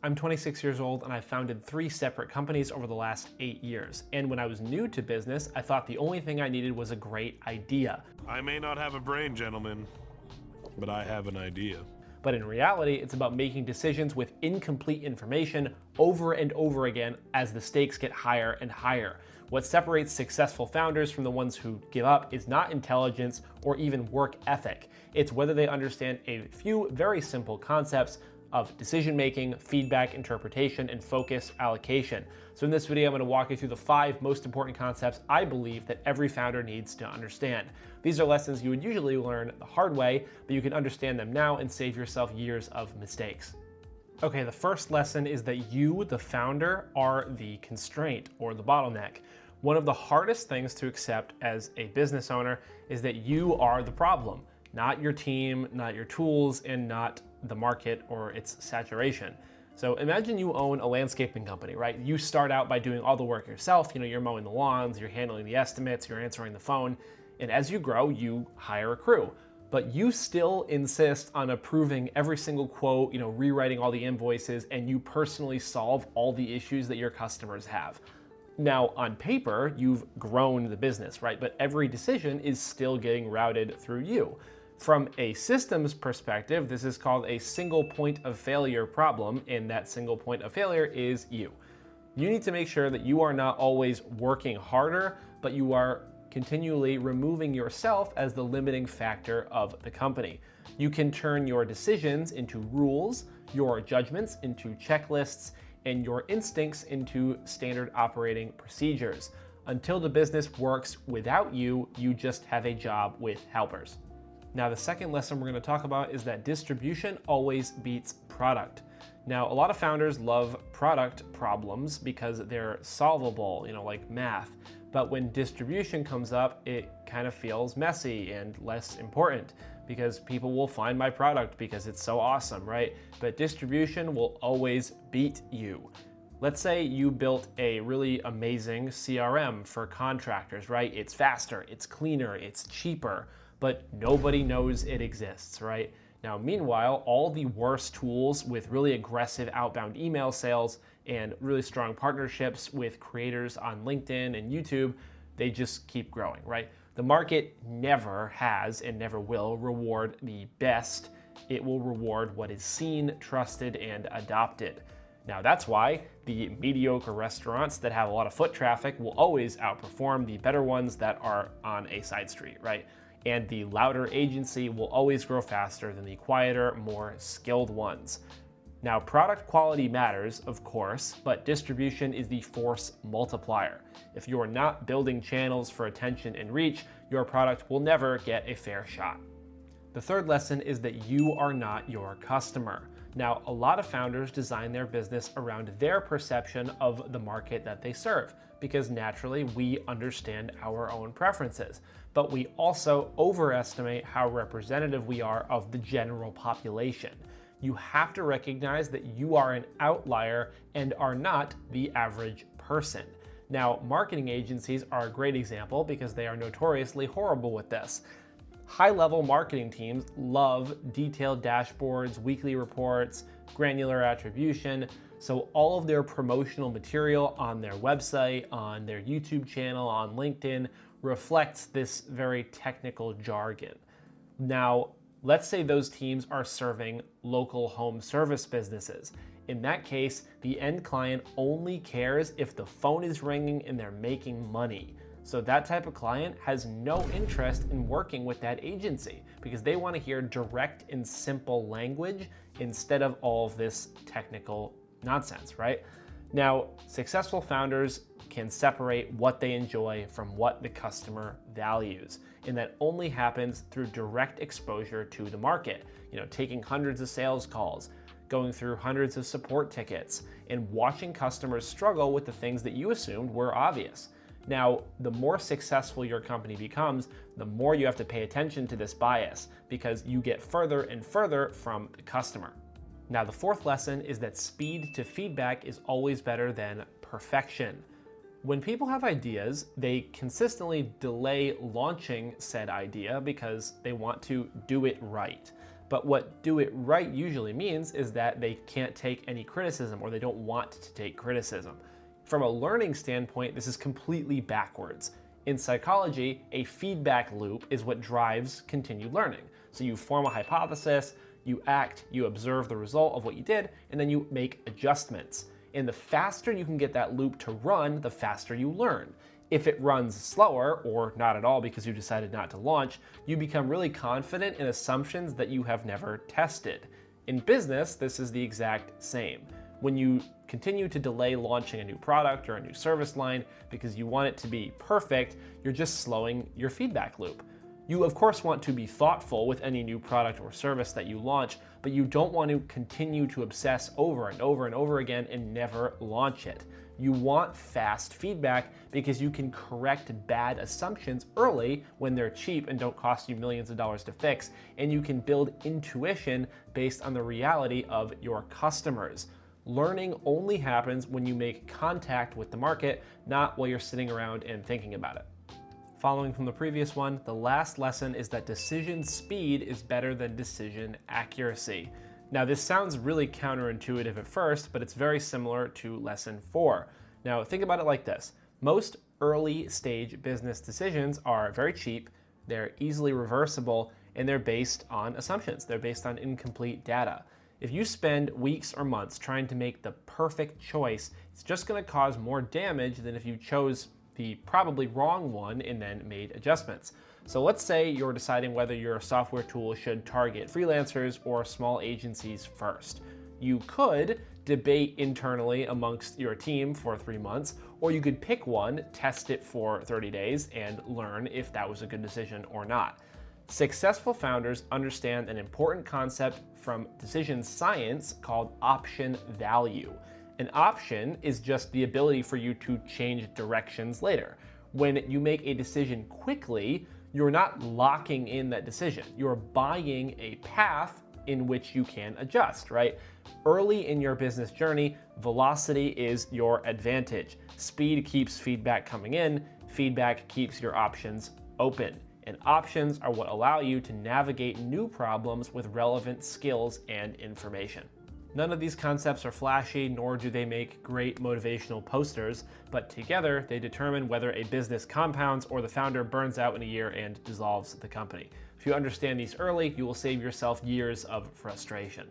I'm 26 years old and I founded 3 separate companies over the last 8 years. And when I was new to business, I thought the only thing I needed was a great idea. I may not have a brain, gentlemen, but I have an idea. But in reality, it's about making decisions with incomplete information over and over again as the stakes get higher and higher. What separates successful founders from the ones who give up is not intelligence or even work ethic. It's whether they understand a few very simple concepts of decision-making, feedback, interpretation, and focus allocation. So in this video, I'm going to walk you through the 5 most important concepts I believe that every founder needs to understand. These are lessons you would usually learn the hard way, but you can understand them now and save yourself years of mistakes. Okay, the first lesson is that you, the founder, are the constraint or the bottleneck. One of the hardest things to accept as a business owner is that you are the problem, not your team, not your tools, and not the market or its saturation. So imagine you own a landscaping company, right? You start out by doing all the work yourself. You're mowing the lawns, you're handling the estimates, you're answering the phone. And as you grow, you hire a crew. But you still insist on approving every single quote, rewriting all the invoices, and you personally solve all the issues that your customers have. Now, on paper, you've grown the business, right? But every decision is still getting routed through you. From a systems perspective, this is called a single point of failure problem, and that single point of failure is you. You need to make sure that you are not always working harder, but you are continually removing yourself as the limiting factor of the company. You can turn your decisions into rules, your judgments into checklists, and your instincts into standard operating procedures. Until the business works without you, you just have a job with helpers. Now, the second lesson we're going to talk about is that distribution always beats product. Now, a lot of founders love product problems because they're solvable, like math. But when distribution comes up, it kind of feels messy and less important because people will find my product because it's so awesome, right? But distribution will always beat you. Let's say you built a really amazing CRM for contractors, right? It's faster, it's cleaner, it's cheaper, but nobody knows it exists, right? Now, meanwhile, all the worst tools with really aggressive outbound email sales and really strong partnerships with creators on LinkedIn and YouTube, they just keep growing, right? The market never has and never will reward the best. It will reward what is seen, trusted, and adopted. Now, that's why the mediocre restaurants that have a lot of foot traffic will always outperform the better ones that are on a side street, right? And the louder agency will always grow faster than the quieter, more skilled ones. Now, product quality matters, of course, but distribution is the force multiplier. If you are not building channels for attention and reach, your product will never get a fair shot. The third lesson is that you are not your customer. Now, a lot of founders design their business around their perception of the market that they serve, because naturally we understand our own preferences, but we also overestimate how representative we are of the general population. You have to recognize that you are an outlier and are not the average person. Now, marketing agencies are a great example because they are notoriously horrible with this. High-level marketing teams love detailed dashboards, weekly reports, granular attribution, so all of their promotional material on their website, on their YouTube channel, on LinkedIn reflects this very technical jargon. Now, let's say those teams are serving local home service businesses. In that case, the end client only cares if the phone is ringing and they're making money. So that type of client has no interest in working with that agency because they want to hear direct and simple language instead of all of this technical nonsense, right? Now, successful founders can separate what they enjoy from what the customer values. And that only happens through direct exposure to the market, taking hundreds of sales calls, going through hundreds of support tickets, and watching customers struggle with the things that you assumed were obvious. Now, the more successful your company becomes, the more you have to pay attention to this bias because you get further and further from the customer. Now, the fourth lesson is that speed to feedback is always better than perfection. When people have ideas, they consistently delay launching said idea because they want to do it right. But what do it right usually means is that they can't take any criticism or they don't want to take criticism. From a learning standpoint, this is completely backwards. In psychology, a feedback loop is what drives continued learning. So you form a hypothesis, you act, you observe the result of what you did, and then you make adjustments. And the faster you can get that loop to run, the faster you learn. If it runs slower, or not at all because you decided not to launch, you become really confident in assumptions that you have never tested. In business, this is the exact same. When you continue to delay launching a new product or a new service line because you want it to be perfect, you're just slowing your feedback loop. You of course want to be thoughtful with any new product or service that you launch, but you don't want to continue to obsess over and over and over again and never launch it. You want fast feedback because you can correct bad assumptions early when they're cheap and don't cost you millions of dollars to fix, and you can build intuition based on the reality of your customers. Learning only happens when you make contact with the market, not while you're sitting around and thinking about it. Following from the previous one, the last lesson is that decision speed is better than decision accuracy. Now, this sounds really counterintuitive at first, but it's very similar to lesson 4. Now, think about it like this. Most early stage business decisions are very cheap, they're easily reversible, and they're based on assumptions. They're based on incomplete data. If you spend weeks or months trying to make the perfect choice, it's just going to cause more damage than if you chose the probably wrong one and then made adjustments. So let's say you're deciding whether your software tool should target freelancers or small agencies first. You could debate internally amongst your team for 3 months, or you could pick one, test it for 30 days, and learn if that was a good decision or not. Successful founders understand an important concept from decision science called option value. An option is just the ability for you to change directions later. When you make a decision quickly, you're not locking in that decision. You're buying a path in which you can adjust, right? Early in your business journey, velocity is your advantage. Speed keeps feedback coming in, feedback keeps your options open. And options are what allow you to navigate new problems with relevant skills and information. None of these concepts are flashy, nor do they make great motivational posters, but together they determine whether a business compounds or the founder burns out in a year and dissolves the company. If you understand these early, you will save yourself years of frustration.